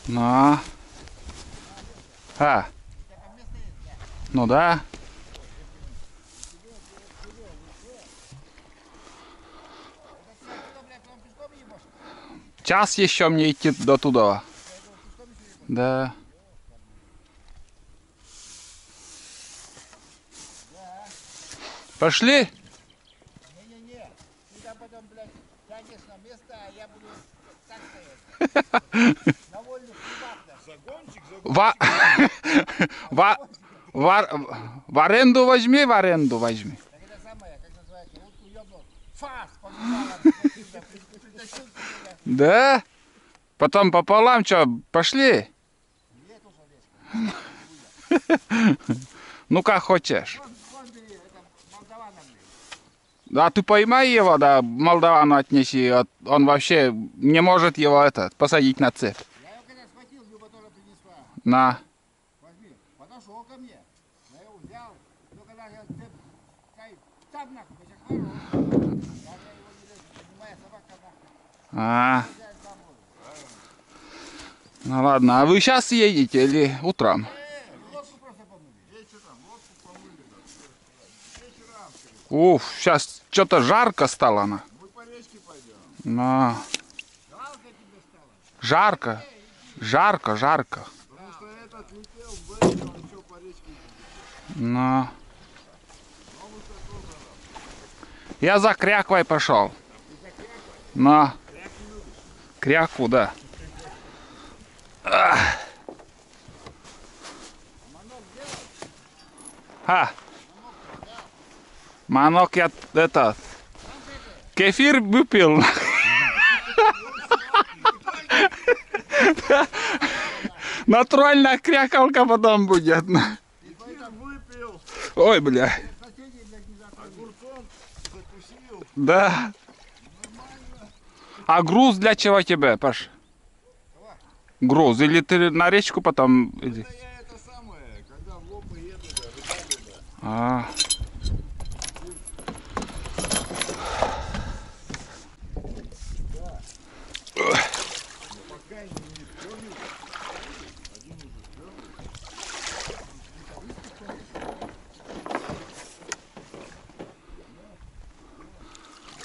Ну. Ну да. Час еще мне идти до туда. Да. Пошли? Не-не-не. Ты там потом, блядь, тянешь на место, а я буду так стоять. На вольных хлебах. Загончик. В аренду возьми, в аренду возьми. Так это самое, как называется, утку ёбнул. Фас! Побежала. Притащил тебя. Да? Потом пополам, что, пошли? Нет уже лешка. Ну, как хочешь. Вон бери, это молдавана, блин. Да, ты поймай его, да, молдавану отнеси. Он вообще не может его посадить на цепь. Я его когда схватил, Люба тоже принесла. На. Возьми. Подошел ко мне. Я его взял. Ну, когда я там нахуй, я хорош. Я его не лезу, моя собака нахуй. А. Ну ладно, а вы сейчас едете или утром? Лодку просто помыли. Вечером лодку помыли. Вечером. Уф, сейчас что-то жарко стало. Мы по речке пойдем. Но. Жалко тебе стало. Жарко. Жарко, жарко. Потому что этот летел в Бэйне, он еще по речке. Но. Я за кряквой пошел. Но. Кряку, да. Манок я этот. Кефир выпил. Натуральная крякалка потом будет. Выпил. Ой, бля. Огурцом закусил. Да. А груз для чего тебе, Паш? Груз. Или ты на речку потом... Да я это самое, когда в лопы еду, да, вытягиваю, да. А. Пока не вспомнил. Один уже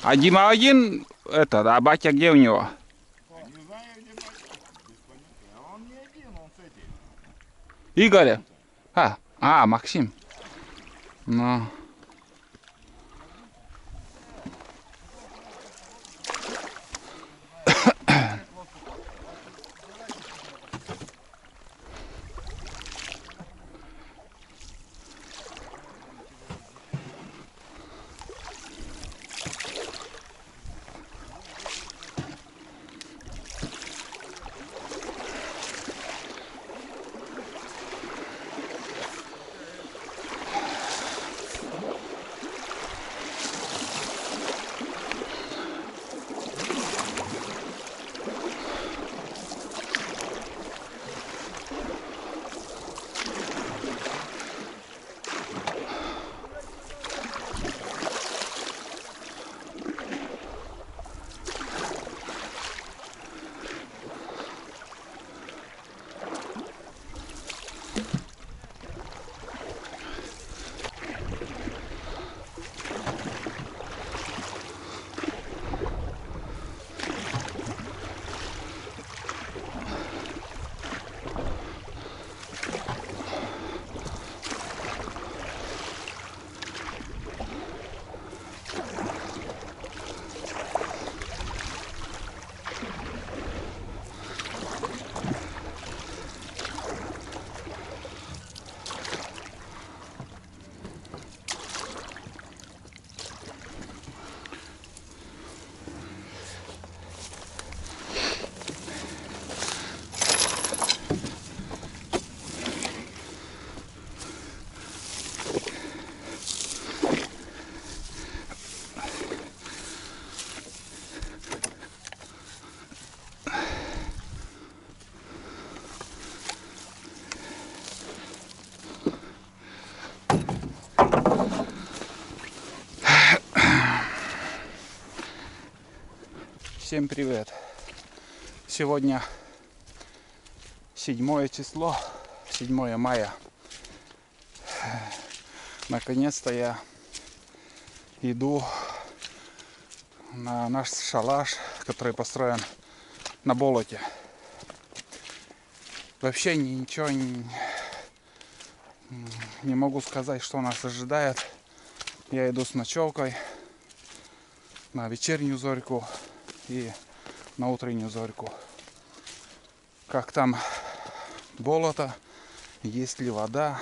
А Дима один, а батя где у него? не знаю, где пойдет. Без понятия. А он не один, он с этим. Игоря? Максим. Ну. Всем привет! Сегодня 7 число, 7 мая. Наконец-то я иду на наш шалаш, который построен на болоте. Вообще ничего не могу сказать, что нас ожидает. Я иду с ночевкой на вечернюю зорьку и на утреннюю зорьку. Как там болото, есть ли вода.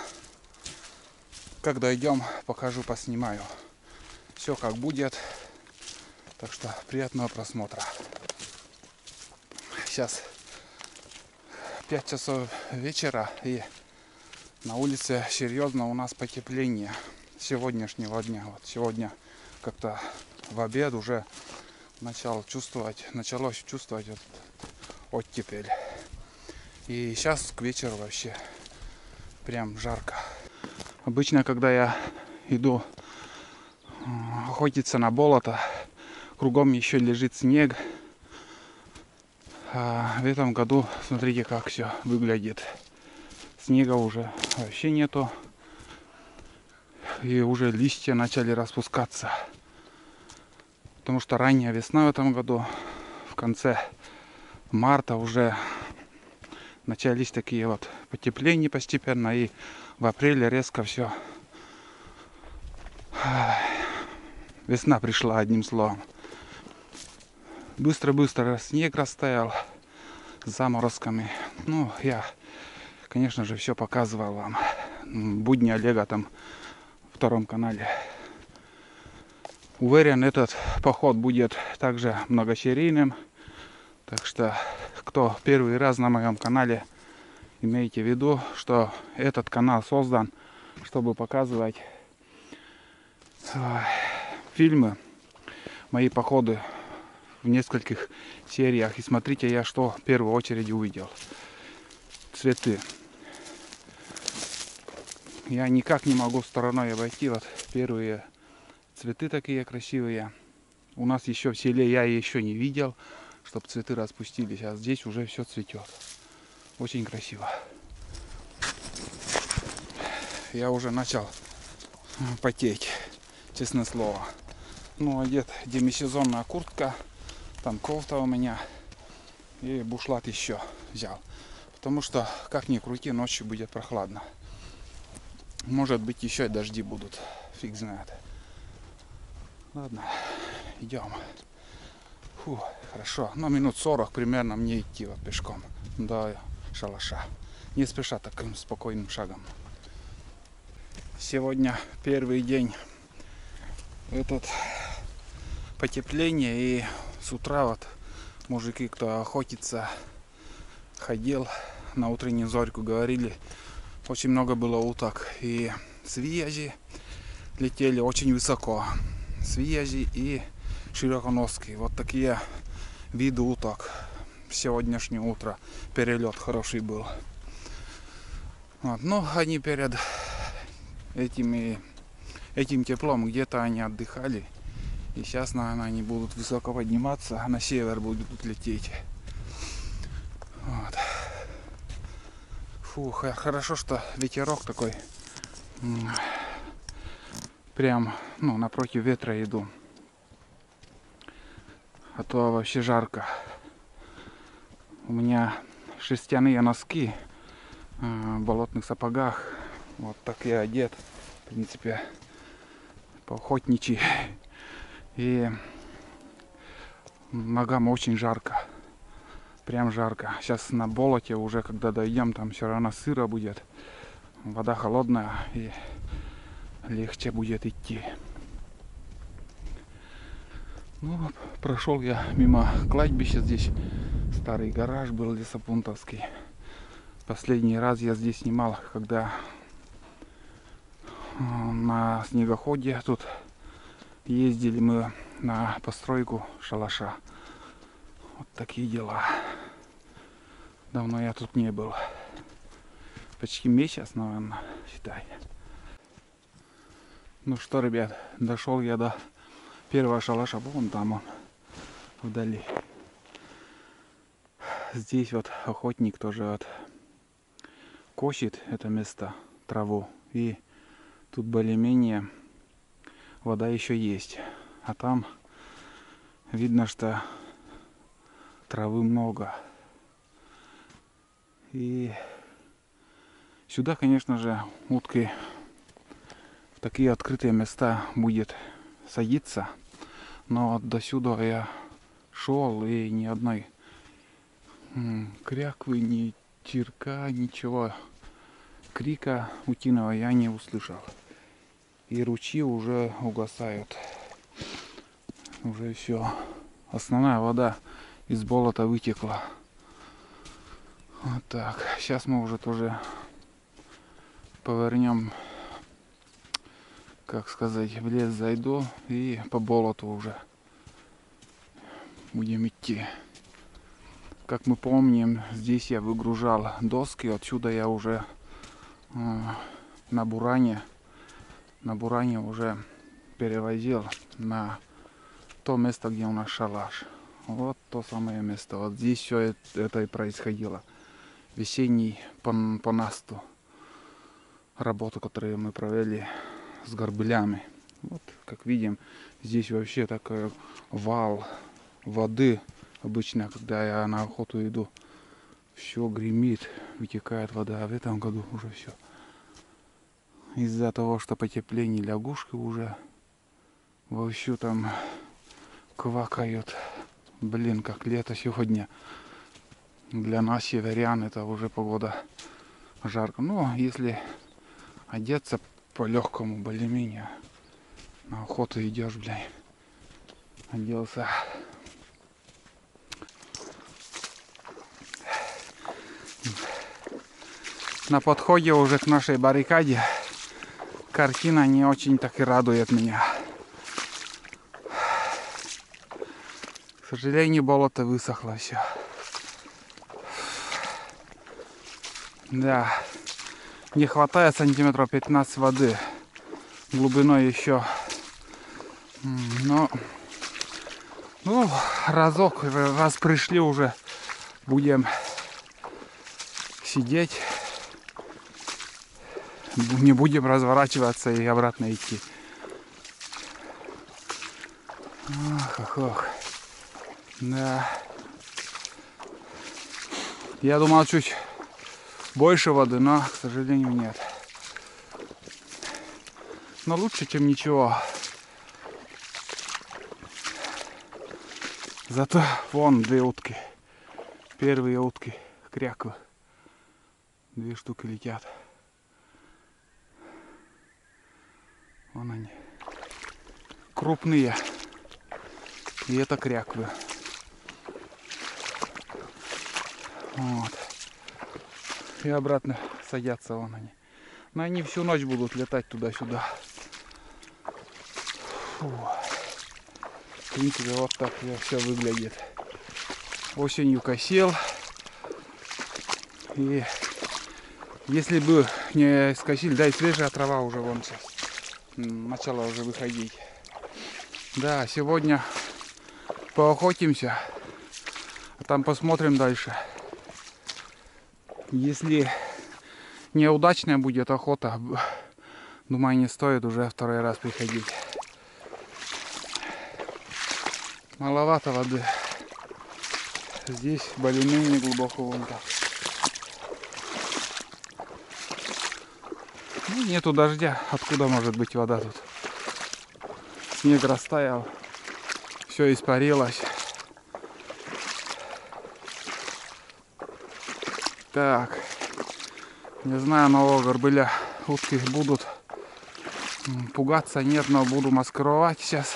Как дойдем, покажу, поснимаю. Все как будет. Так что приятного просмотра. Сейчас 5 часов вечера, и на улице серьезно у нас потепление сегодняшнего дня. Вот сегодня как-то в обед уже началось чувствовать вот оттепель. И сейчас к вечеру вообще прям жарко. Обычно, когда я иду охотиться на болото, кругом еще лежит снег. А в этом году, смотрите, как все выглядит. Снега уже вообще нету. И уже листья начали распускаться. Потому что ранняя весна в этом году, в конце марта уже начались такие вот потепления постепенно. И в апреле резко все. Весна пришла, одним словом. Быстро-быстро снег растаял с заморозками. Ну, я, конечно же, все показывал вам. Будни Олега там в втором канале. Уверен, этот поход будет также многосерийным. Так что, кто первый раз на моем канале, имейте в виду, что этот канал создан, чтобы показывать фильмы, мои походы в нескольких сериях. И смотрите, я что в первую очередь увидел. Цветы. Я никак не могу стороной обойти вот первые цветы такие красивые. У нас еще в селе я еще не видел, чтобы цветы распустились. А здесь уже все цветет. Очень красиво. Я уже начал потеть, честное слово. Ну, одет демисезонная куртка. Там кофта у меня. И бушлат еще взял. Потому что, как ни крути, ночью будет прохладно. Может быть, еще и дожди будут. Фиг знает. Ладно, идем. Фу, хорошо. Ну, минут 40 примерно мне идти вот пешком до шалаша. Не спеша, таким спокойным шагом. Сегодня первый день потепление, и с утра вот мужики, кто охотится, ходил на утреннюю зорьку, говорили, очень много было уток, и свияжи летели очень высоко, свияжи и широконоски, вот такие виды уток. Сегодняшнее утро перелет хороший был. Вот. Но они перед этим теплом где-то они отдыхали. И сейчас, наверное, они будут высоко подниматься, а на север будут лететь. Вот. Фу, хорошо, что ветерок такой. Прям, напротив ветра иду. А то вообще жарко. У меня шерстяные носки в болотных сапогах. Вот так я одет. В принципе, поохотничий. И ногам очень жарко. Прям жарко. Сейчас на болоте уже, когда дойдем, там все равно сыро будет. Вода холодная, и легче будет идти. Ну, прошел я мимо кладбища. Здесь старый гараж был лесопунктовский. Последний раз я здесь снимал, когда на снегоходе тут ездили мы на постройку шалаша. Вот такие дела. Давно я тут не был. Почти месяц, наверное, считай. Ну что, ребят, дошел я до первого шалаша. Вон там он, вдали. здесь вот охотник тоже вот косит это место, траву. И тут более-менее вода еще есть. А там видно, что травы много. И сюда, конечно же, утки в такие открытые места будет садиться. Но вот до сюда я шел, и ни одной кряквы, ни чирка, ничего. Крика утиного я не услышал. И ручьи уже угасают. Уже все. Основная вода из болота вытекла. Вот так. Сейчас мы уже тоже повернем, как сказать, в лес зайду и по болоту уже будем идти. Как мы помним, здесь я выгружал доски, отсюда я уже на буране уже перевозил на то место, где у нас шалаш. Вот то самое место. Вот здесь все это и происходило. Весенний по насту. Работу, которую мы провели с горбылями. Вот, как видим, здесь вообще такой вал воды. Обычно, когда я на охоту иду, все гремит, вытекает вода. А в этом году уже все. Из-за того, что потепление, лягушки уже вовсю там квакают. Блин, как лето сегодня. Для нас, северян, это уже погода жарко. Но если одеться по-легкому, более-менее, на охоту идешь, блин, оделся. На подходе уже к нашей баррикаде картина не очень так и радует меня. К сожалению, болото высохло все. Да, не хватает сантиметров 15 воды. Глубиной еще. Но, ну, раз пришли уже, будем сидеть. Не будем разворачиваться и обратно идти. Ох. Да. Я думал чуть больше воды, но, к сожалению, нет. Но лучше, чем ничего. Зато вон 2 утки. Первые утки, кряквы. 2 штуки летят. Вон они. Крупные. И это кряквы. Вот. И обратно садятся вон они. Но они всю ночь будут летать туда-сюда. Фу. В принципе, вот так все выглядит. Осенью косил. И если бы не скосили, да и свежая трава уже вон сейчас начала уже выходить. Да, сегодня поохотимся, а там посмотрим дальше. Если неудачная будет охота, думаю, не стоит уже 2-й раз приходить. Маловато воды. Здесь более-менее глубоко вон так. Ну, нету дождя. Откуда может быть вода тут? Снег растаял. Все испарилось. Так. Не знаю, нового горбыля утки будут пугаться. Нет, но буду маскировать сейчас.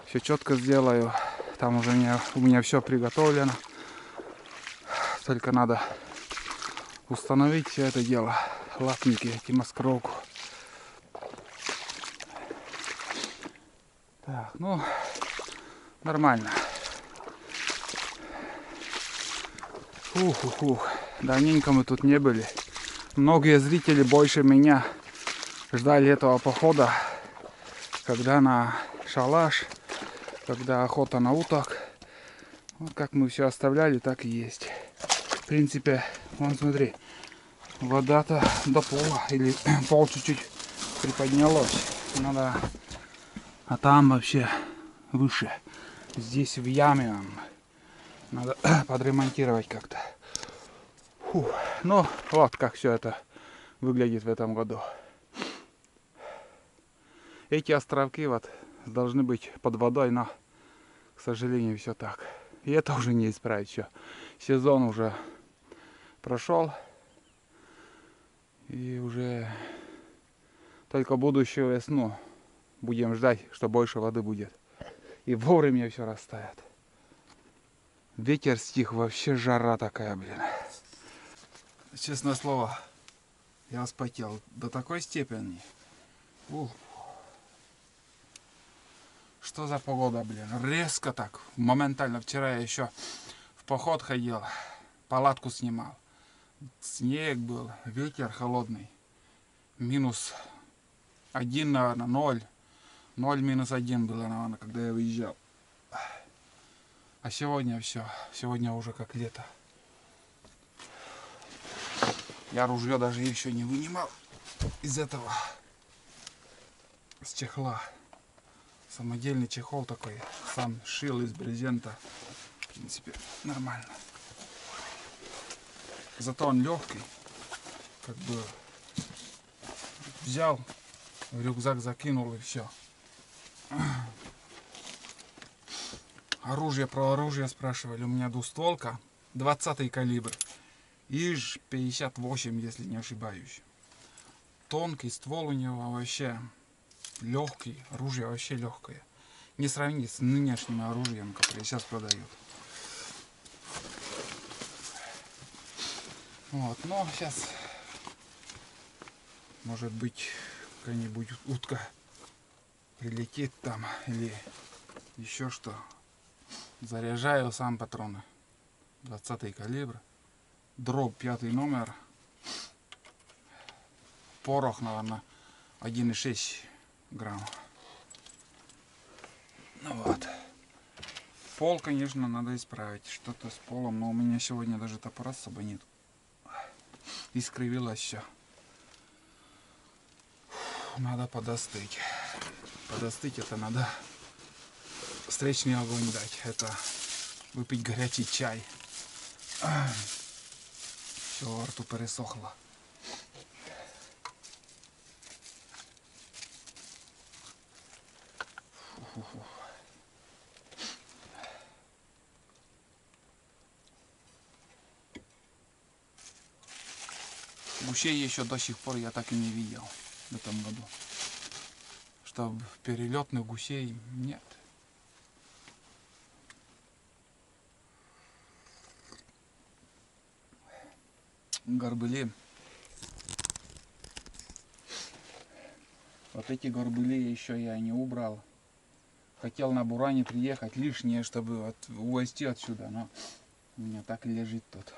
Все четко сделаю. Там уже у меня все приготовлено. Только надо установить все это дело. Лапники, эти маскировку. Так, ну, нормально. Ух. Давненько мы тут не были. Многие зрители больше меня ждали этого похода, когда на шалаш, когда охота на уток. Вот как мы все оставляли, так и есть. В принципе, вон смотри, вода-то до пола, или пол чуть-чуть приподнялось. Надо, а там вообще выше. Здесь в яме надо подремонтировать как-то. Ну, вот как все это выглядит в этом году. Эти островки вот должны быть под водой, но, к сожалению, все так. И это уже не исправить все. Сезон уже прошел. И уже только будущую весну будем ждать, что больше воды будет. И вовремя все растает. Ветер стих, вообще жара такая, блин. Честное слово, я вспотел до такой степени. Ух. Что за погода, блин? Резко так, моментально. Вчера я еще в поход ходил, палатку снимал. Снег был, ветер холодный. -1, наверное, 0. 0-1 было, наверное, когда я выезжал. А сегодня все. Сегодня уже как лето. Я ружье даже еще не вынимал из этого. С чехла. Самодельный чехол такой. Сам шил из брезента. В принципе, нормально. Зато он легкий. Как бы взял, в рюкзак закинул и все. Оружие, про оружие спрашивали. У меня двустволка, 20-й калибр. ИЖ 58, если не ошибаюсь. Тонкий ствол у него вообще легкий. Оружие вообще легкое. Не сравнить с нынешним оружием, которое сейчас продают. Вот, но сейчас может быть какая-нибудь утка прилетит там или еще что. Заряжаю сам патроны. 20-й калибр. Дробь 5 номер. Порох, наверное, 1,6 грамм. Ну вот. Пол, конечно, надо исправить. Что-то с полом, но у меня сегодня даже топора с собой нет. Искривилось все. Надо подостыть. Подостыть это надо встречный огонь дать. Это выпить горячий чай. Все, во рту пересохло. Фу-фу-фу. Гусей еще до сих пор я так и не видел в этом году. Чтобы перелетных гусей нет. Горбыли. Вот эти горбыли еще я не убрал. Хотел на буране приехать лишнее, чтобы вот увозить отсюда, но у меня так и лежит тут.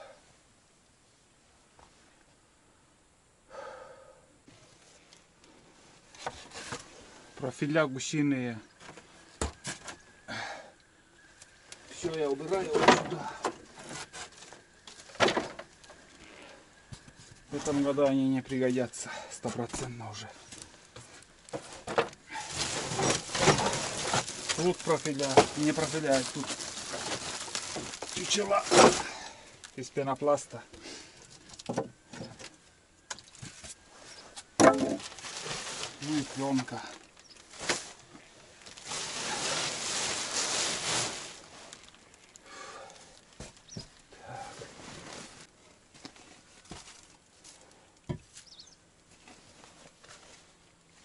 Профиля гусиные. Все я убираю вот сюда. В этом году они не пригодятся 100% уже. Тут профиля, не профиля, тут чучела из пенопласта. Ну и пленка.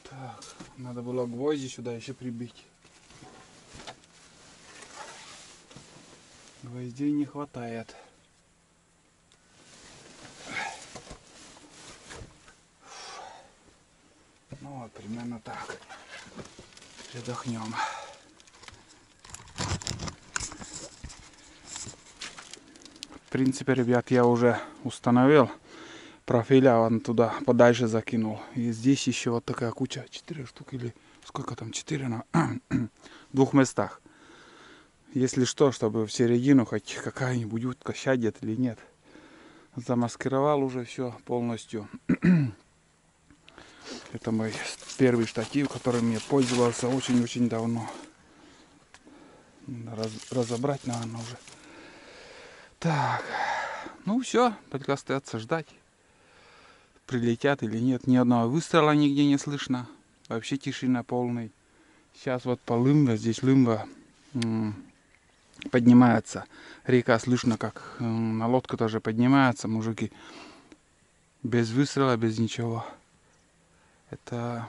Так, надо было гвозди сюда еще прибить. Гвоздей не хватает. Ну вот примерно так. Передохнем. В принципе, ребят, я уже установил. Профиля вон туда подальше закинул. И здесь еще вот такая куча. 4 штук или сколько там? 4 на 2 местах. Если что, чтобы в середину хоть какая-нибудь утка сядет или нет. Замаскировал уже все полностью. Это мой первый штатив, которым я пользовался очень-очень давно. Надо разобрать, наверное, уже. Так, ну все, только остается ждать. Прилетят или нет. Ни одного выстрела нигде не слышно. Вообще тишина полный. Сейчас вот по Лымве, здесь Лымва поднимается. Река слышно, как на лодку тоже поднимается. Мужики без выстрела, без ничего. Это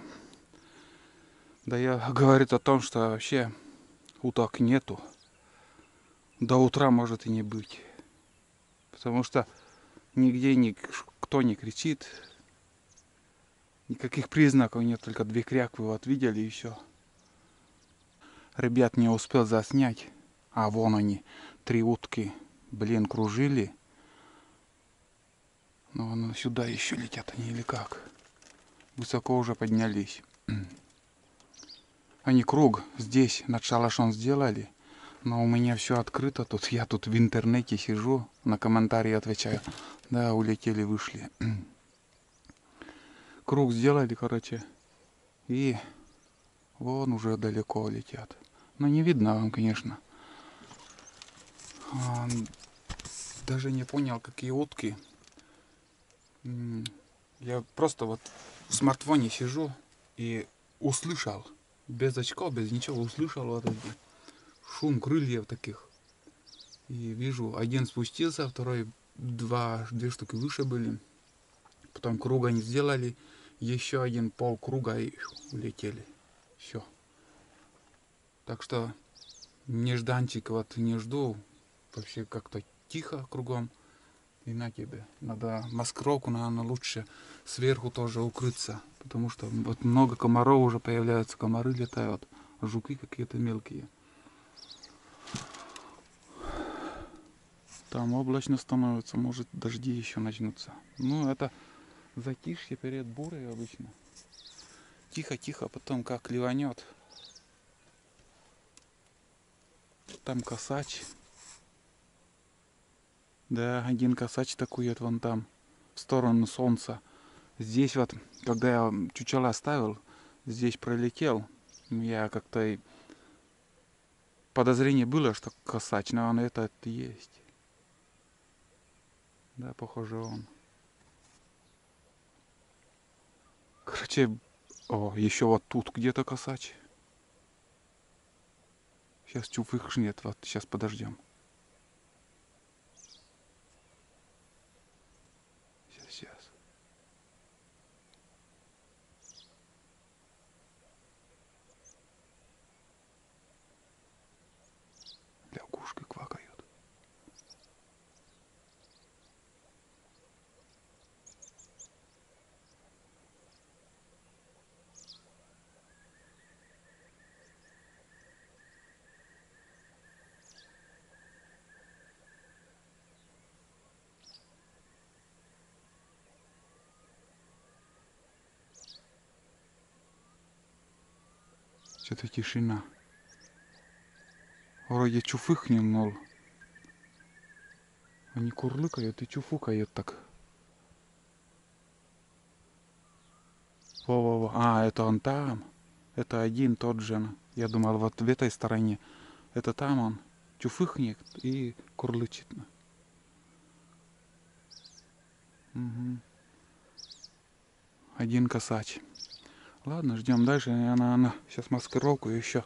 говорит о том, что вообще уток нету. До утра может и не быть. Потому что нигде никто не кричит. Никаких признаков нет, только две кряквы вот видели и все. Ребят не успел заснять. А вон они, 3 утки, блин, кружили. Но вон сюда еще летят они или как? Высоко уже поднялись. Они круг здесь над шалашом сделали. Но у меня все открыто тут. Я тут в интернете сижу, на комментарии отвечаю. Да, улетели, вышли. Круг сделали, короче. И вон уже далеко летят. Но не видно вам, конечно. Даже не понял, какие утки. Я просто вот в смартфоне сижу и услышал. Без очков, без ничего услышал вот этот шум крыльев таких. И вижу, один спустился, второй, две штуки выше были. Потом круг они сделали. Еще один полкруга и улетели. Все. Так что нежданчик вот не жду. Вообще как-то тихо кругом. И на тебе. Надо маскировку, наверное, лучше сверху тоже укрыться. Потому что вот много комаров уже появляются. Комары летают. Жуки какие-то мелкие. Там облачно становится. Может, дожди еще начнутся. Ну, это затишье перед бурей обычно. Тихо-тихо, потом как ливанет. Там косач. Да, один косач такует вон там, в сторону солнца. Здесь вот, когда я чучела ставил, здесь пролетел. Я как-то и подозрение было, что косач, но он это и есть. Да, похоже он. Короче, еще вот тут где-то косач. Сейчас чуфыхшнет, вот сейчас подождем. Сейчас. Лягушки квакают. Что-то тишина. Вроде чуфыхнем, мол. Они курлыкают и чуфукают так. Во-во-во. А, это он там. Это один тот же. Я думал, вот в этой стороне. Это там он. Чуфыхнет и курлычит. Угу. Один косач. Ладно, ждем дальше. Она сейчас маскировку еще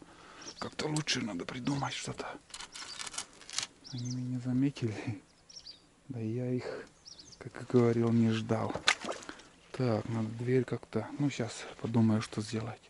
как-то лучше надо придумать что-то. Они меня заметили. Да я их, как и говорил, не ждал. Так, надо дверь как-то. Ну, сейчас подумаю, что сделать.